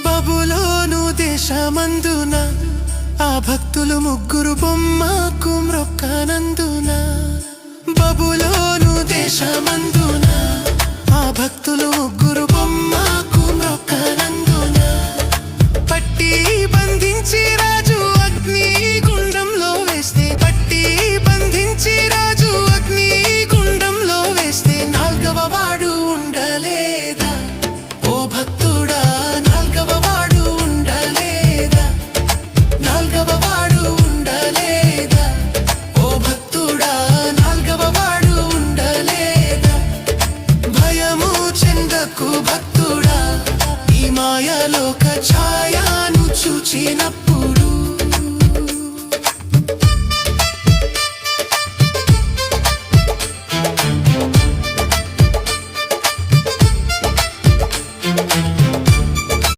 బబులోను దేశమందున ఆ భక్తులు ముగ్గురు బొమ్మకు మ్రొక్కనందున బబులోను దేశమందున ఆ భక్తులు ముగ్గురు బొమ్మకు మ్రొక్కనందున పట్టి బంధించి రాజు అగ్ని గుండంలో వేస్తే పట్టి బంధించి రాజు అగ్ని గుండంలో వేస్తే నాల్గవ వాడు ఉండలేదా? ఓ భక్తుడా, నాల్గవ వాడు ఉండలేదా? నాల్గవ వాడు ఉండలేదా? ఓ భక్తుడా, నాల్గవ వాడు ఉండలేదా? భయము చెందకు భక్తుడా, ఈ మాయలోక ఛాయను చూచినప్పుడు